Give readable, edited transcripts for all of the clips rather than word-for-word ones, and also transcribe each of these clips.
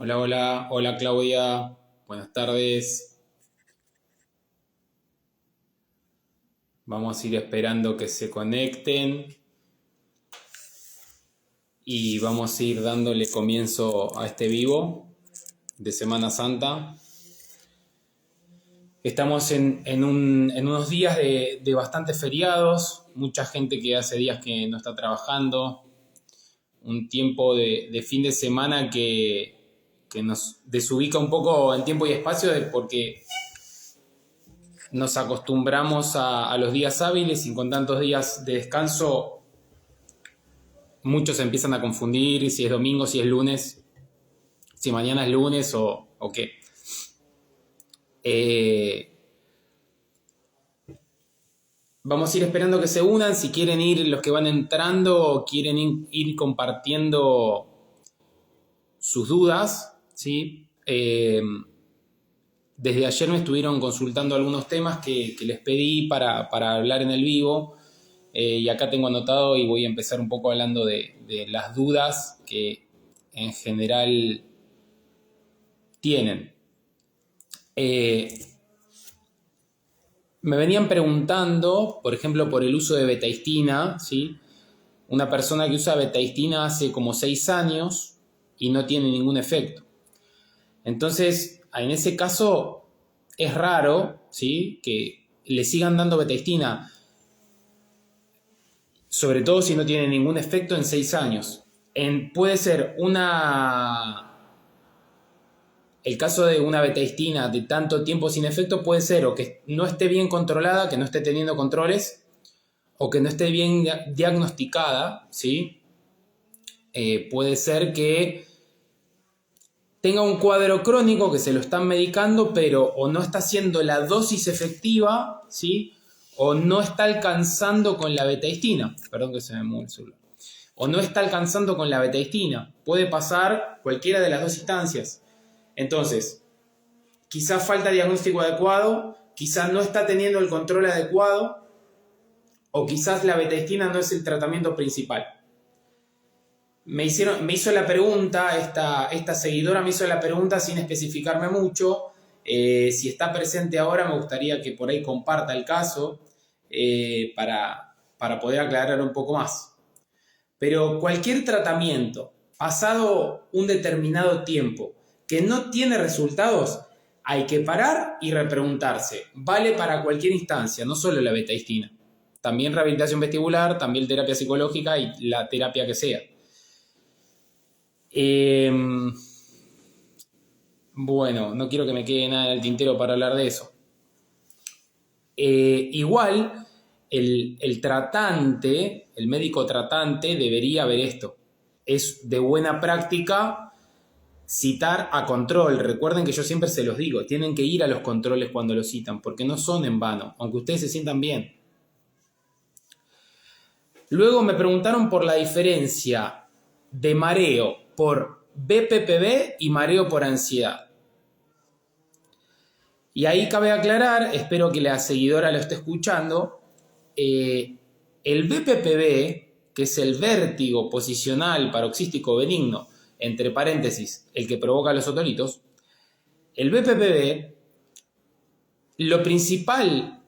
Hola, hola, hola Claudia, buenas tardes. Vamos a ir esperando que se conecten y vamos a ir dándole comienzo a este vivo de Semana Santa. Estamos en unos días de bastantes feriados, mucha gente que hace días que no está trabajando, un tiempo de fin de semana que nos desubica un poco en tiempo y espacio porque nos acostumbramos a los días hábiles y con tantos días de descanso muchos se empiezan a confundir si es domingo, si es lunes, si mañana es lunes o qué. Vamos a ir esperando que se unan, si quieren ir los que van entrando o quieren ir compartiendo sus dudas, ¿sí? Desde ayer me estuvieron consultando algunos temas que les pedí para hablar en el vivo. Y acá tengo anotado y voy a empezar un poco hablando de las dudas que en general tienen. Me venían preguntando, por ejemplo, por el uso de betaistina, ¿sí? Una persona que usa betaistina hace como 6 años y no tiene ningún efecto. Entonces, en ese caso, es raro, ¿sí?, que le sigan dando betaistina, sobre todo si no tiene ningún efecto en 6 años. Puede ser el caso de una betaistina de tanto tiempo sin efecto puede ser o que no esté bien controlada, que no esté teniendo controles, o que no esté bien diagnosticada, ¿sí? Puede ser que tenga un cuadro crónico que se lo están medicando, pero o no está haciendo la dosis efectiva, ¿sí?, o no está alcanzando con la betaistina. Perdón que se me mueve el celular. O no está alcanzando con la betaistina. Puede pasar cualquiera de las dos instancias. Entonces, quizás falta diagnóstico adecuado, quizás no está teniendo el control adecuado, o quizás la betaistina no es el tratamiento principal. Me hizo la pregunta, esta seguidora me hizo la pregunta sin especificarme mucho. Si está presente ahora, me gustaría que por ahí comparta el caso para poder aclarar un poco más. Pero cualquier tratamiento pasado un determinado tiempo que no tiene resultados, hay que parar y repreguntarse. Vale para cualquier instancia, no solo la betaistina. También rehabilitación vestibular, también terapia psicológica y la terapia que sea. Bueno, no quiero que me quede nada en el tintero para hablar de eso. Igual, el tratante, el médico tratante debería ver esto. Es de buena práctica citar a control. Recuerden que yo siempre se los digo, tienen que ir a los controles cuando los citan, porque no son en vano, aunque ustedes se sientan bien. Luego me preguntaron por la diferencia de mareo por BPPV y mareo por ansiedad. Y ahí cabe aclarar, espero que la seguidora lo esté escuchando, el BPPV, que es el vértigo posicional paroxístico benigno, entre paréntesis, el que provoca los otolitos, el BPPV, lo principal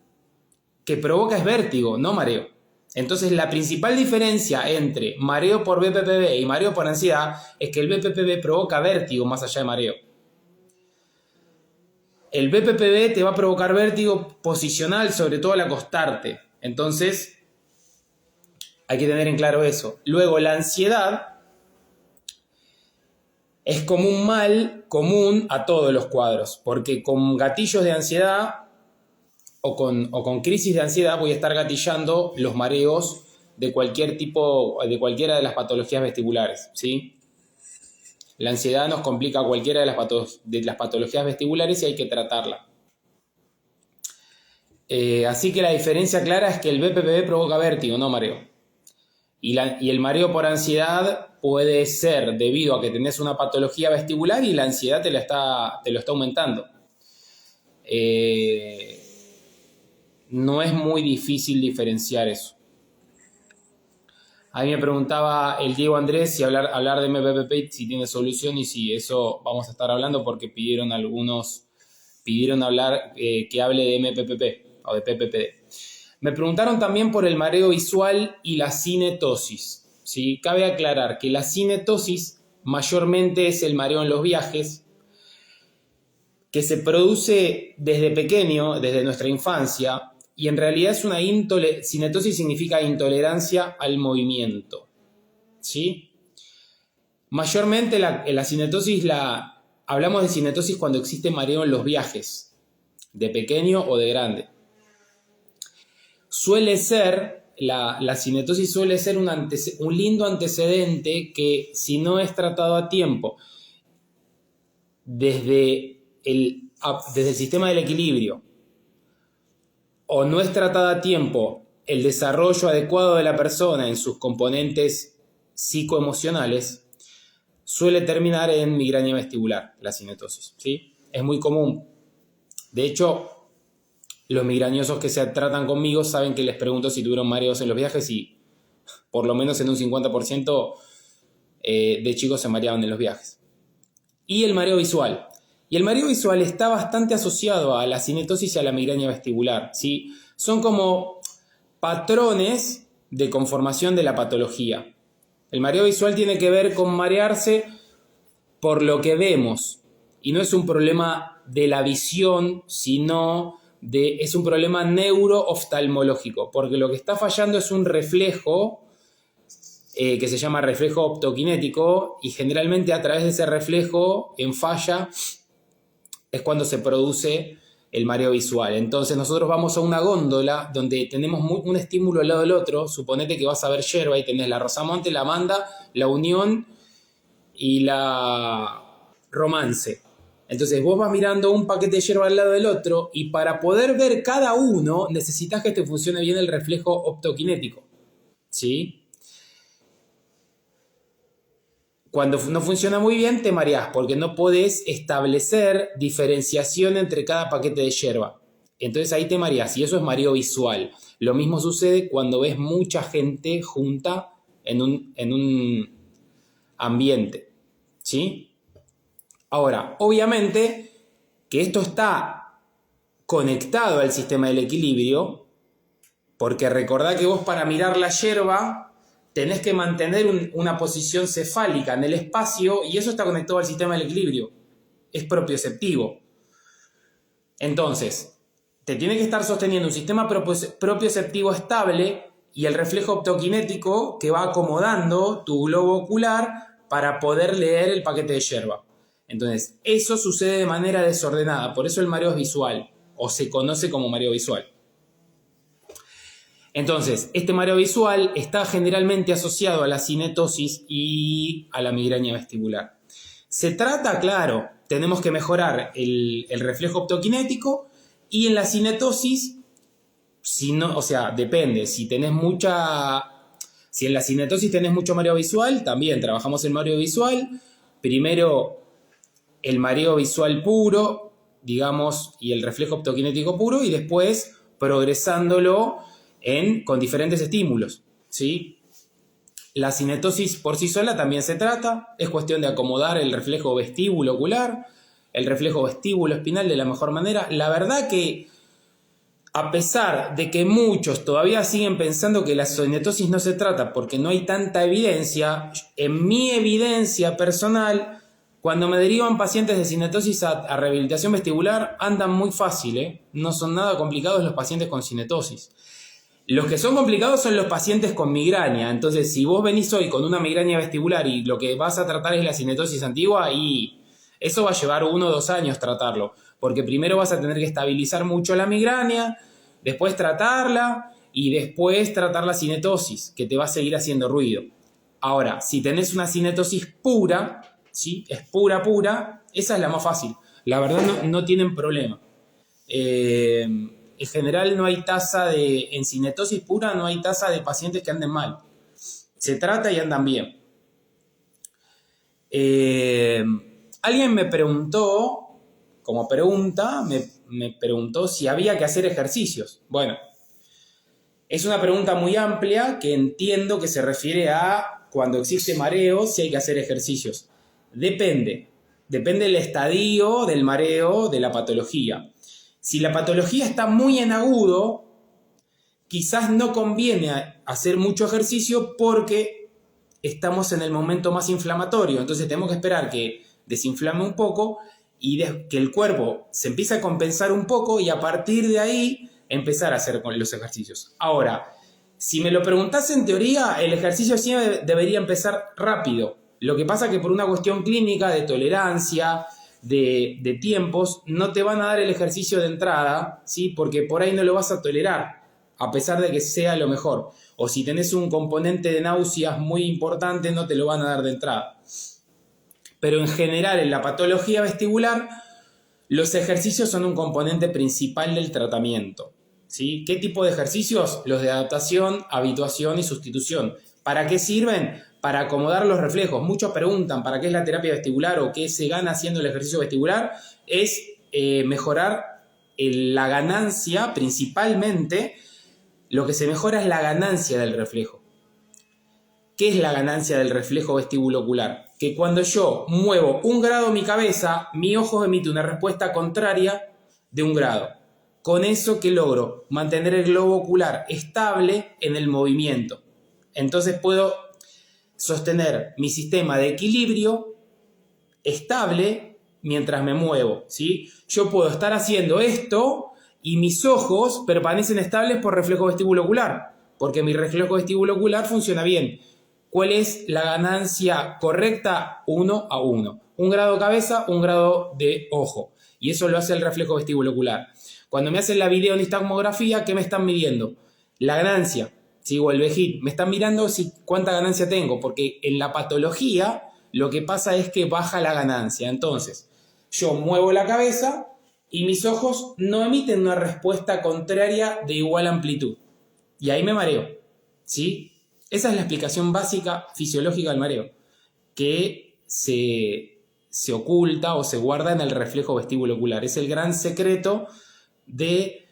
que provoca es vértigo, no mareo. Entonces, la principal diferencia entre mareo por BPPV y mareo por ansiedad es que el BPPV provoca vértigo más allá de mareo. El BPPV te va a provocar vértigo posicional, sobre todo al acostarte. Entonces, hay que tener en claro eso. Luego, la ansiedad es como un mal común a todos los cuadros, porque con gatillos de ansiedad o con crisis de ansiedad voy a estar gatillando los mareos de cualquier tipo, de cualquiera de las patologías vestibulares, ¿sí? La ansiedad nos complica cualquiera de las patologías vestibulares y hay que tratarla. Así que la diferencia clara es que el BPPV provoca vértigo, no mareo. Y el mareo por ansiedad puede ser debido a que tenés una patología vestibular y la ansiedad te lo está aumentando. No es muy difícil diferenciar eso. A mí me preguntaba el Diego Andrés si hablar de MPPP, si tiene solución, y si eso vamos a estar hablando porque pidieron hablar que hable de MPPP o de PPPD. Me preguntaron también por el mareo visual y la cinetosis, ¿sí? Cabe aclarar que la cinetosis mayormente es el mareo en los viajes, que se produce desde pequeño, desde nuestra infancia, y en realidad es una cinetosis significa intolerancia al movimiento, ¿sí? Mayormente la cinetosis hablamos de cinetosis cuando existe mareo en los viajes, de pequeño o de grande. La cinetosis suele ser un lindo antecedente que, si no es tratado a tiempo desde el sistema del equilibrio, o no es tratado a tiempo el desarrollo adecuado de la persona en sus componentes psicoemocionales, suele terminar en migraña vestibular, la cinetosis, ¿sí? Es muy común. De hecho, los migrañosos que se tratan conmigo saben que les pregunto si tuvieron mareos en los viajes y por lo menos en un 50% de chicos se mareaban en los viajes. Y el mareo visual. Y el mareo visual está bastante asociado a la cinetosis y a la migraña vestibular, ¿sí? Son como patrones de conformación de la patología. El mareo visual tiene que ver con marearse por lo que vemos. Y no es un problema de la visión, sino es un problema neurooftalmológico. Porque lo que está fallando es un reflejo que se llama reflejo optoquinético, y generalmente a través de ese reflejo en falla es cuando se produce el mareo visual. Entonces nosotros vamos a una góndola donde tenemos un estímulo al lado del otro. Suponete que vas a ver yerba y tenés la Rosamonte, la Amanda, la Unión y la Romance. Entonces vos vas mirando un paquete de yerba al lado del otro, y para poder ver cada uno necesitas que te funcione bien el reflejo optoquinético, ¿sí? Cuando no funciona muy bien te mareás porque no podés establecer diferenciación entre cada paquete de yerba. Entonces ahí te mareás, y eso es mareo visual. Lo mismo sucede cuando ves mucha gente junta en un ambiente, ¿sí? Ahora, obviamente que esto está conectado al sistema del equilibrio, porque recordá que vos, para mirar la yerba, tenés que mantener una posición cefálica en el espacio, y eso está conectado al sistema del equilibrio. Es propioceptivo. Entonces, te tiene que estar sosteniendo un sistema propioceptivo estable y el reflejo optoquinético que va acomodando tu globo ocular para poder leer el paquete de yerba. Entonces, eso sucede de manera desordenada. Por eso el mareo es visual, o se conoce como mareo visual. Entonces, este mareo visual está generalmente asociado a la cinetosis y a la migraña vestibular. Se trata, claro, tenemos que mejorar el reflejo optoquinético, y en la cinetosis, depende. Si en la cinetosis tenés mucho mareo visual, también trabajamos el mareo visual. Primero el mareo visual puro, digamos, y el reflejo optoquinético puro, y después progresándolo con diferentes estímulos, ¿sí? La cinetosis por sí sola también se trata. Es cuestión de acomodar el reflejo vestíbulo ocular, el reflejo vestíbulo espinal de la mejor manera. La verdad que, a pesar de que muchos todavía siguen pensando que la cinetosis no se trata porque no hay tanta evidencia, en mi evidencia personal, cuando me derivan pacientes de cinetosis a rehabilitación vestibular, andan muy fácil, ¿eh? No son nada complicados los pacientes con cinetosis. Los que son complicados son los pacientes con migraña. Entonces, si vos venís hoy con una migraña vestibular y lo que vas a tratar es la cinetosis antigua, y eso va a llevar 1 o 2 años tratarlo. Porque primero vas a tener que estabilizar mucho la migraña, después tratarla y después tratar la cinetosis, que te va a seguir haciendo ruido. Ahora, si tenés una cinetosis pura, ¿sí? Es pura, esa es la más fácil. La verdad no tienen problema. En general no hay en cinetosis pura no hay tasa de pacientes que anden mal. Se trata y andan bien. Alguien me preguntó, como pregunta, me preguntó si había que hacer ejercicios. Bueno, Es una pregunta muy amplia que entiendo que se refiere a cuando existe mareo, si hay que hacer ejercicios. Depende del estadio del mareo, de la patología. Si la patología está muy en agudo, quizás no conviene hacer mucho ejercicio porque estamos en el momento más inflamatorio. Entonces tenemos que esperar que desinflame un poco y que el cuerpo se empiece a compensar un poco y a partir de ahí empezar a hacer los ejercicios. Ahora, si me lo preguntás en teoría, el ejercicio sí debería empezar rápido. Lo que pasa es que por una cuestión clínica de tolerancia, de tiempos, no te van a dar el ejercicio de entrada, ¿sí? Porque por ahí no lo vas a tolerar, a pesar de que sea lo mejor. O si tenés un componente de náuseas muy importante, no te lo van a dar de entrada. Pero en general, en la patología vestibular, los ejercicios son un componente principal del tratamiento, ¿sí? ¿Qué tipo de ejercicios? Los de adaptación, habituación y sustitución. ¿Para qué sirven? Para acomodar los reflejos. Muchos preguntan ¿para qué es la terapia vestibular o qué se gana haciendo el ejercicio vestibular? Es mejorar la ganancia, principalmente, lo que se mejora es la ganancia del reflejo. ¿Qué es la ganancia del reflejo vestíbulo-ocular? Que cuando yo muevo 1 grado mi cabeza, mi ojo emite una respuesta contraria de 1 grado. Con eso, ¿qué logro? Mantener el globo ocular estable en el movimiento. Entonces puedo sostener mi sistema de equilibrio estable mientras me muevo, ¿sí? Yo puedo estar haciendo esto y mis ojos permanecen estables por reflejo vestíbulo-ocular, porque mi reflejo vestíbulo-ocular funciona bien. ¿Cuál es la ganancia correcta? 1 a 1. 1 grado cabeza, 1 grado de ojo. Y eso lo hace el reflejo vestíbulo-ocular. Cuando me hacen la videonistagmografía, ¿qué me están midiendo? La ganancia, ¿sí? O el VEGIT. Me están mirando cuánta ganancia tengo, porque en la patología lo que pasa es que baja la ganancia. Entonces, yo muevo la cabeza y mis ojos no emiten una respuesta contraria de igual amplitud. Y ahí me mareo, ¿sí? Esa es la explicación básica fisiológica del mareo, que se oculta o se guarda en el reflejo vestíbulo-ocular. Es el gran secreto del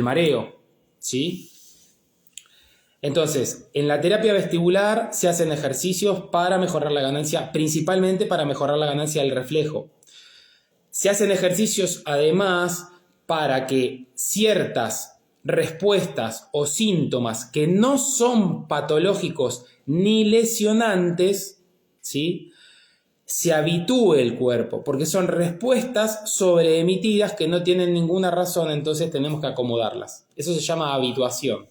mareo, ¿sí? Entonces, en la terapia vestibular se hacen ejercicios para mejorar la ganancia, principalmente para mejorar la ganancia del reflejo. Se hacen ejercicios además para que ciertas respuestas o síntomas que no son patológicos ni lesionantes, ¿sí?, se habitúe el cuerpo, porque son respuestas sobreemitidas que no tienen ninguna razón, entonces tenemos que acomodarlas. Eso se llama habituación.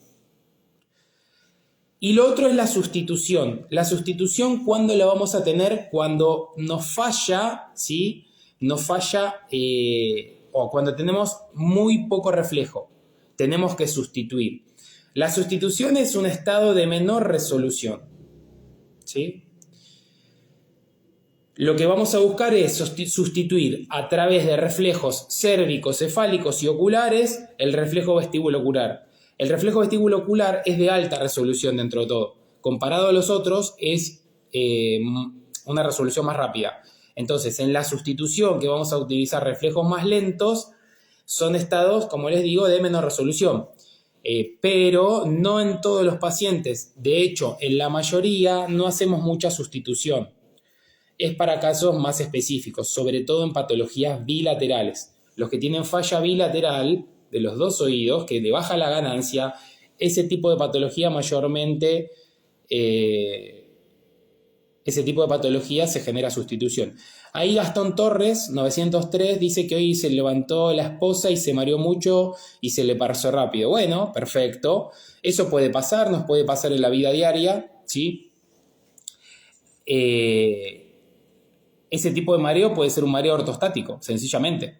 Y lo otro es la sustitución. La sustitución, ¿cuándo la vamos a tener? Cuando nos falla, ¿sí? Nos falla o cuando tenemos muy poco reflejo. Tenemos que sustituir. La sustitución es un estado de menor resolución, ¿sí? Lo que vamos a buscar es sustituir a través de reflejos cérvicos, cefálicos y oculares el reflejo vestíbulo-ocular. El reflejo vestíbulo-ocular es de alta resolución dentro de todo. Comparado a los otros es una resolución más rápida. Entonces, en la sustitución que vamos a utilizar reflejos más lentos, son estados, como les digo, de menor resolución. Pero no en todos los pacientes. De hecho, en la mayoría no hacemos mucha sustitución. Es para casos más específicos, sobre todo en patologías bilaterales. Los que tienen falla bilateral de los dos oídos, que le baja la ganancia, ese tipo de patología mayormente, ese tipo de patología se genera sustitución. Ahí Gastón Torres, 903, dice que hoy se levantó la esposa y se mareó mucho y se le pasó rápido. Bueno, perfecto. Eso puede pasar, nos puede pasar en la vida diaria, ¿sí? Ese tipo de mareo puede ser un mareo ortostático, sencillamente.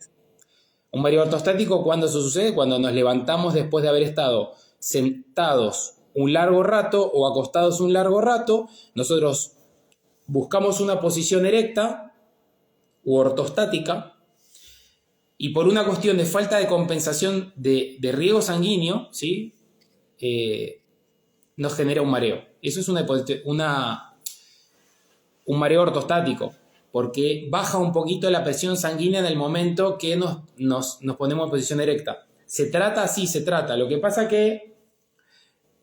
Un mareo ortostático, ¿cuándo eso sucede? Cuando nos levantamos después de haber estado sentados un largo rato o acostados un largo rato, nosotros buscamos una posición erecta u ortostática y por una cuestión de falta de compensación de riego sanguíneo, ¿sí?, nos genera un mareo. Eso es un mareo ortostático, porque baja un poquito la presión sanguínea en el momento que nos ponemos en posición erecta. ¿Se trata? Sí, se trata. Lo que pasa que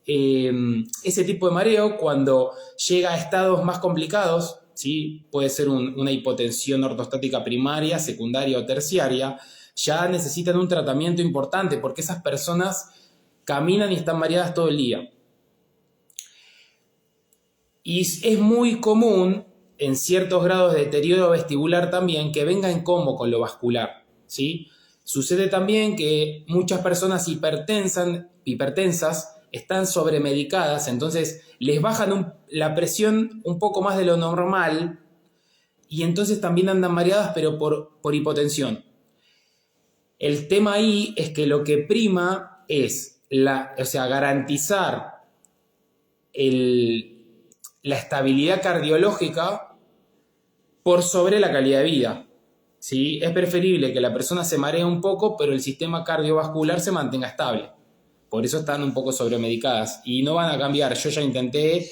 ese tipo de mareo, cuando llega a estados más complicados, ¿sí? Puede ser una hipotensión ortostática primaria, secundaria o terciaria, ya necesitan un tratamiento importante porque esas personas caminan y están mareadas todo el día. Y es muy común, en ciertos grados de deterioro vestibular también, que venga en combo con lo vascular, ¿sí? Sucede también que muchas personas hipertensas están sobremedicadas, entonces les bajan la presión un poco más de lo normal y entonces también andan mareadas, pero por hipotensión. El tema ahí es que lo que prima es garantizar la estabilidad cardiológica por sobre la calidad de vida. ¿Sí? Es preferible que la persona se maree un poco, pero el sistema cardiovascular se mantenga estable. Por eso están un poco sobremedicadas y no van a cambiar. Yo ya intenté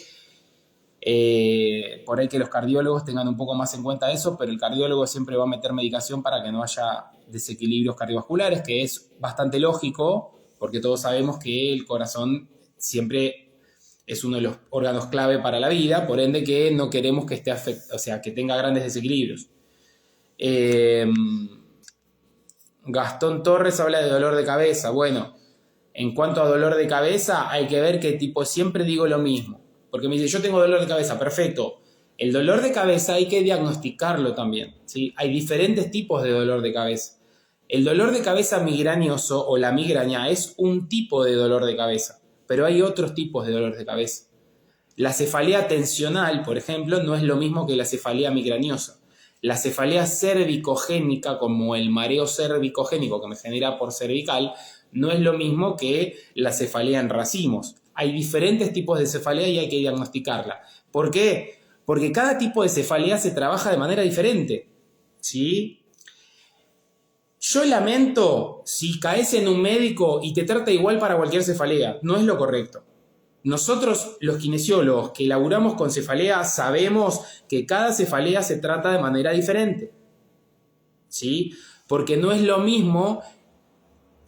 por ahí que los cardiólogos tengan un poco más en cuenta eso, pero el cardiólogo siempre va a meter medicación para que no haya desequilibrios cardiovasculares, que es bastante lógico, porque todos sabemos que el corazón siempre es uno de los órganos clave para la vida, por ende que no queremos que esté que tenga grandes desequilibrios. Gastón Torres habla de dolor de cabeza. Bueno, en cuanto a dolor de cabeza, hay que ver qué tipo, siempre digo lo mismo, porque me dice, yo tengo dolor de cabeza, perfecto. El dolor de cabeza hay que diagnosticarlo también, ¿sí? Hay diferentes tipos de dolor de cabeza. El dolor de cabeza migrañoso o la migraña es un tipo de dolor de cabeza, pero hay otros tipos de dolor de cabeza. La cefalea tensional, por ejemplo, no es lo mismo que la cefalea migrañosa. La cefalea cervicogénica, como el mareo cervicogénico que me genera por cervical, no es lo mismo que la cefalea en racimos. Hay diferentes tipos de cefalea y hay que diagnosticarla. ¿Por qué? Porque cada tipo de cefalea se trabaja de manera diferente, ¿sí? Yo lamento si caes en un médico y te trata igual para cualquier cefalea. No es lo correcto. Nosotros, los kinesiólogos que laburamos con cefalea, sabemos que cada cefalea se trata de manera diferente, ¿sí? Porque no es lo mismo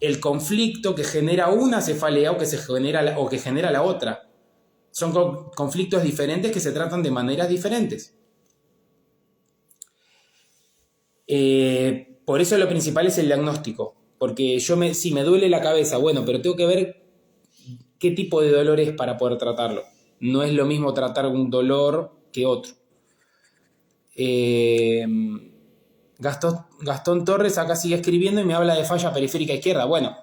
el conflicto que genera una cefalea o que genera la otra. Son conflictos diferentes que se tratan de maneras diferentes. Por eso lo principal es el diagnóstico. Porque si me duele la cabeza, bueno, pero tengo que ver qué tipo de dolor es para poder tratarlo. No es lo mismo tratar un dolor que otro. Gastón Torres acá sigue escribiendo y me habla de falla periférica izquierda. Bueno,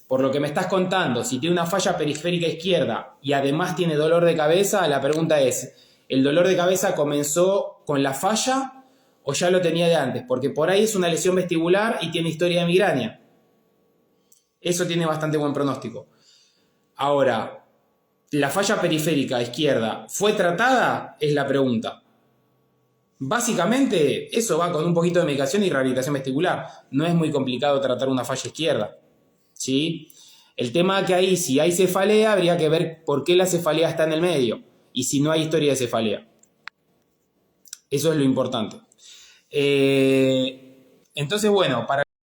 por lo que me estás contando, si tiene una falla periférica izquierda y además tiene dolor de cabeza, la pregunta es, ¿el dolor de cabeza comenzó con la falla o ya lo tenía de antes? Porque por ahí es una lesión vestibular y tiene historia de migraña. Eso tiene bastante buen pronóstico. Ahora, ¿la falla periférica izquierda fue tratada? Es la pregunta. Básicamente, eso va con un poquito de medicación y rehabilitación vestibular. No es muy complicado tratar una falla izquierda, ¿sí? El tema que ahí, si hay cefalea, habría que ver por qué la cefalea está en el medio y si no hay historia de cefalea. Eso es lo importante. Entonces, bueno, para